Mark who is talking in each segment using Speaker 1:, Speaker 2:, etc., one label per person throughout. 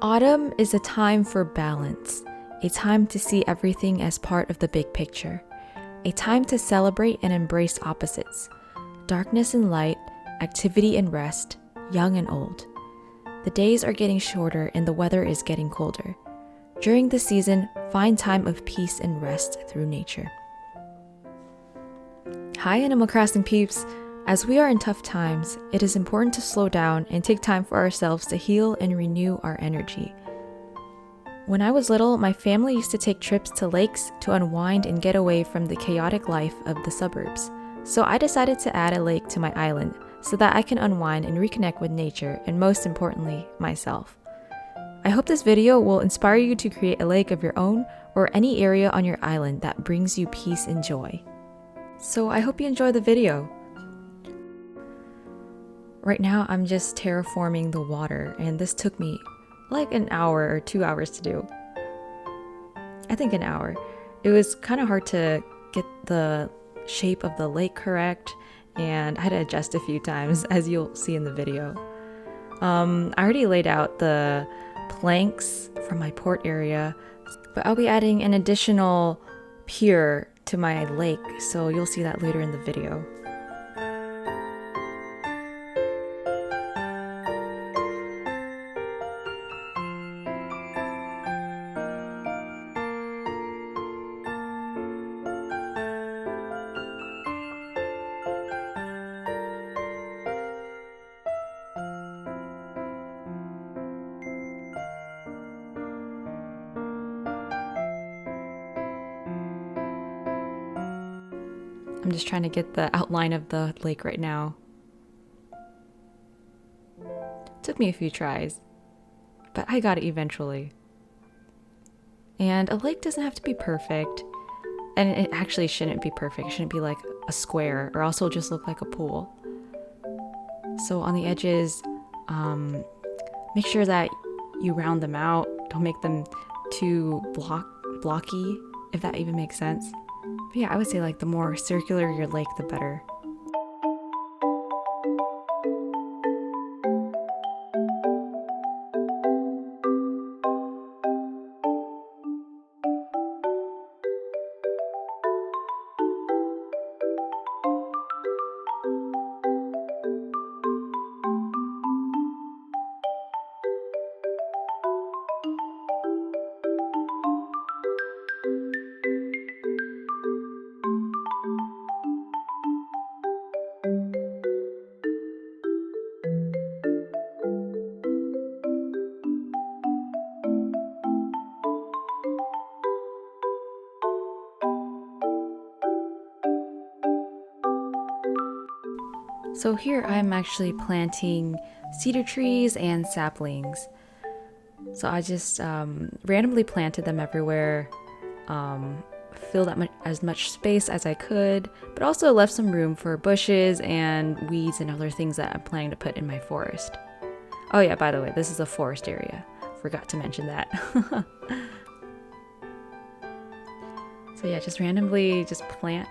Speaker 1: Autumn is a time for balance, a time to see everything as part of the big picture, a time to celebrate and embrace opposites, darkness and light, activity and rest, young and old. The days are getting shorter and the weather is getting colder. During the season, find time of peace and rest through nature. Hi Animal Crossing peeps! As we are in tough times, it is important to slow down and take time for ourselves to heal and renew our energy. When I was little, my family used to take trips to lakes to unwind and get away from the chaotic life of the suburbs. So I decided to add a lake to my island so that I can unwind and reconnect with nature and, most importantly, myself. I hope this video will inspire you to create a lake of your own or any area on your island that brings you peace and joy. So I hope you enjoy the video. Right now I'm just terraforming the water, and this took me like an hour or 2 hours to do. I think an hour. It was kind of hard to get the shape of the lake correct, and I had to adjust a few times, as you'll see in the video. I already laid out the planks from my port area, but I'll be adding an additional pier to my lake, so you'll see that later in the video. I'm just trying to get the outline of the lake right now. Took me a few tries, but I got it eventually. And a lake doesn't have to be perfect, and it actually shouldn't be perfect. It shouldn't be like a square, or else it'll just look like a pool. So on the edges, make sure that you round them out. Don't make them too blocky, if that even makes sense. But yeah, I would say like the more circular your lake, the better. So here I'm actually planting cedar trees and saplings. So I just randomly planted them everywhere, filled as much space as I could, but also left some room for bushes and weeds and other things that I'm planning to put in my forest. Oh yeah, by the way, this is a forest area. Forgot to mention that. So yeah, just randomly just plant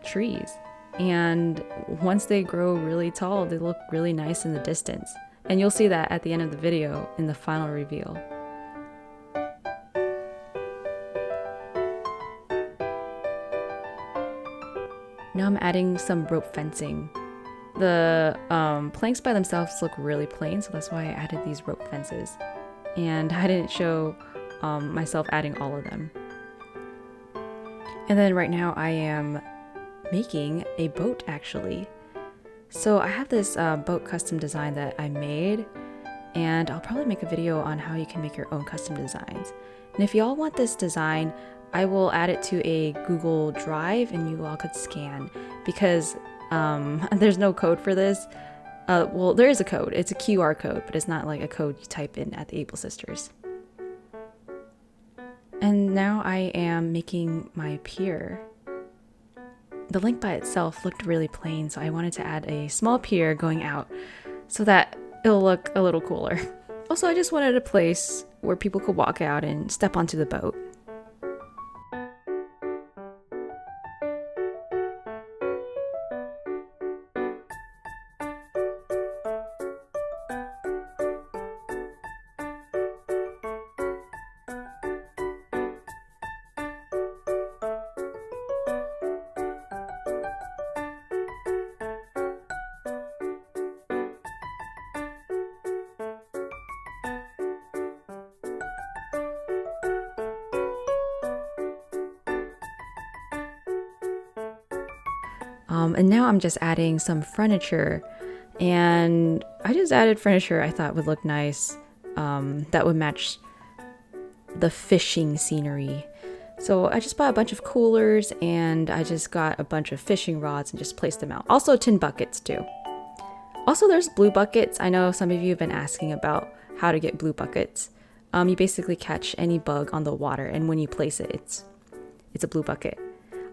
Speaker 1: trees. And once they grow really tall, they look really nice in the distance. And you'll see that at the end of the video in the final reveal. Now I'm adding some rope fencing. The planks by themselves look really plain, so that's why I added these rope fences. And I didn't show myself adding all of them. And then right now I am making a boat actually. So I have this boat custom design that I made, and I'll probably make a video on how you can make your own custom designs. And if y'all want this design, I will add it to a Google Drive and you all could scan, because there's no code for this. Well, there is a code. It's a QR code, but it's not like a code you type in at the Able Sisters. And now I am making my pier. The link by itself looked really plain, so I wanted to add a small pier going out so that it'll look a little cooler. Also, I just wanted a place where people could walk out and step onto the boat. And now I'm just adding some furniture, and I just added furniture I thought would look nice, that would match the fishing scenery. So I just bought a bunch of coolers, and I just got a bunch of fishing rods and just placed them out. Also tin buckets too. Also there's blue buckets. I know some of you have been asking about how to get blue buckets. You basically catch any bug on the water, and when you place it, it's a blue bucket.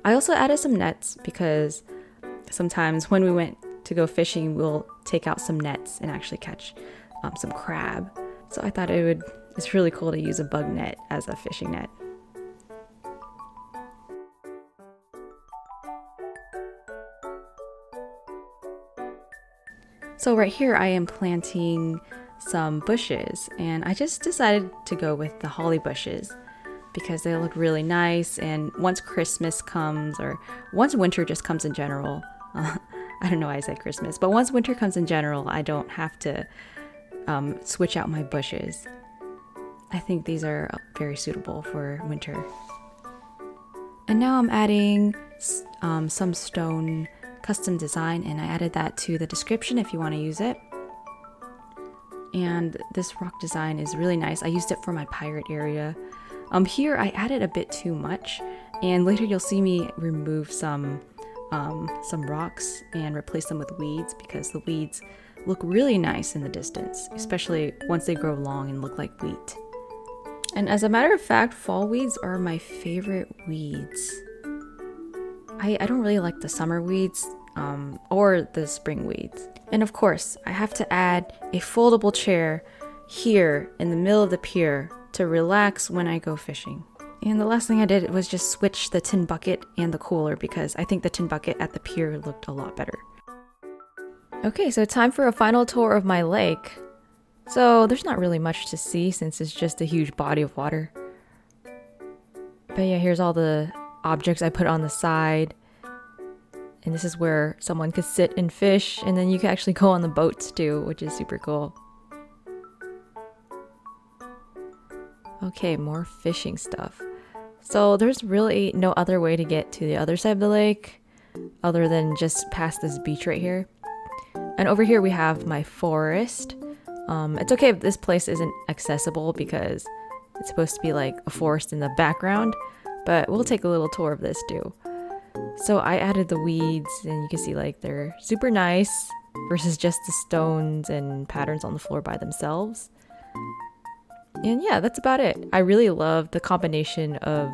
Speaker 1: I also added some nets because sometimes when we went to go fishing, we'll take out some nets and actually catch some crab. So I thought it's really cool to use a bug net as a fishing net. So right here I am planting some bushes, and I just decided to go with the holly bushes because they look really nice. And once Christmas comes, or once winter just comes in general, I don't know why I said Christmas, but once winter comes in general, I don't have to switch out my bushes. I think these are very suitable for winter. And now I'm adding some stone custom design, and I added that to the description if you want to use it. And this rock design is really nice. I used it for my pirate area. Here I added a bit too much, and later you'll see me remove some rocks and replace them with weeds, because the weeds look really nice in the distance, especially once they grow long and look like wheat. And as a matter of fact, fall weeds are my favorite weeds. I don't really like the summer weeds or the spring weeds. And of course, I have to add a foldable chair here in the middle of the pier to relax when I go fishing. And the last thing I did was just switch the tin bucket and the cooler, because I think the tin bucket at the pier looked a lot better. Okay, so time for a final tour of my lake. So there's not really much to see since it's just a huge body of water. But yeah, here's all the objects I put on the side. And this is where someone could sit and fish, and then you can actually go on the boats too, which is super cool. Okay, more fishing stuff. So there's really no other way to get to the other side of the lake other than just past this beach right here. And over here we have my forest. It's okay if this place isn't accessible because it's supposed to be like a forest in the background, but we'll take a little tour of this too. So I added the weeds, and you can see like they're super nice versus just the stones and patterns on the floor by themselves. And yeah, that's about it. I really love the combination of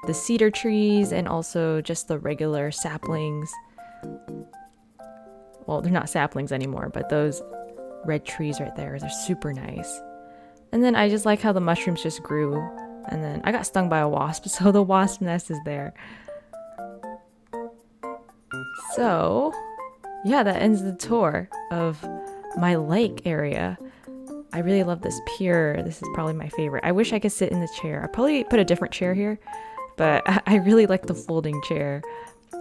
Speaker 1: the cedar trees and also just the regular saplings. Well, they're not saplings anymore, but those red trees right there, they're super nice. And then I just like how the mushrooms just grew. And then I got stung by a wasp, so the wasp nest is there. So yeah, that ends the tour of my lake area. I really love this pier. This is probably my favorite. I wish I could sit in the chair. I'd probably put a different chair here, but I really like the folding chair.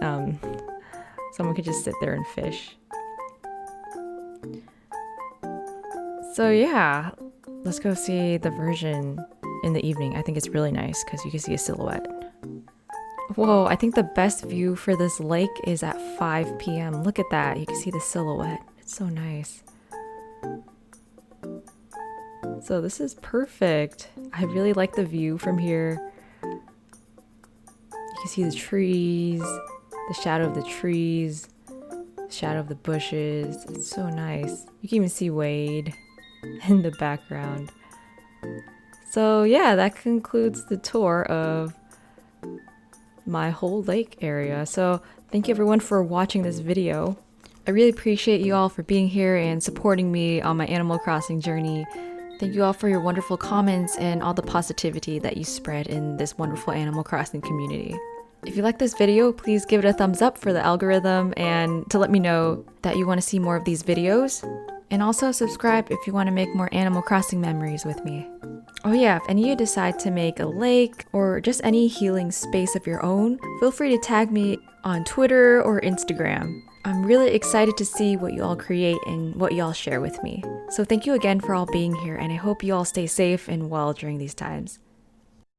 Speaker 1: Someone could just sit there and fish. So yeah, let's go see the version in the evening. I think it's really nice because you can see a silhouette. Whoa, I think the best view for this lake is at 5 p.m. Look at that. You can see the silhouette. It's so nice. So this is perfect. I really like the view from here. You can see the trees, the shadow of the trees, the shadow of the bushes. It's so nice. You can even see Wade in the background. So yeah, that concludes the tour of my whole lake area. So thank you everyone for watching this video. I really appreciate you all for being here and supporting me on my Animal Crossing journey. Thank you all for your wonderful comments and all the positivity that you spread in this wonderful Animal Crossing community. If you like this video, please give it a thumbs up for the algorithm and to let me know that you want to see more of these videos. And also subscribe if you want to make more Animal Crossing memories with me. Oh yeah, if any of you decide to make a lake or just any healing space of your own, feel free to tag me on Twitter or Instagram. I'm really excited to see what you all create and what you all share with me. So thank you again for all being here, and I hope you all stay safe and well during these times.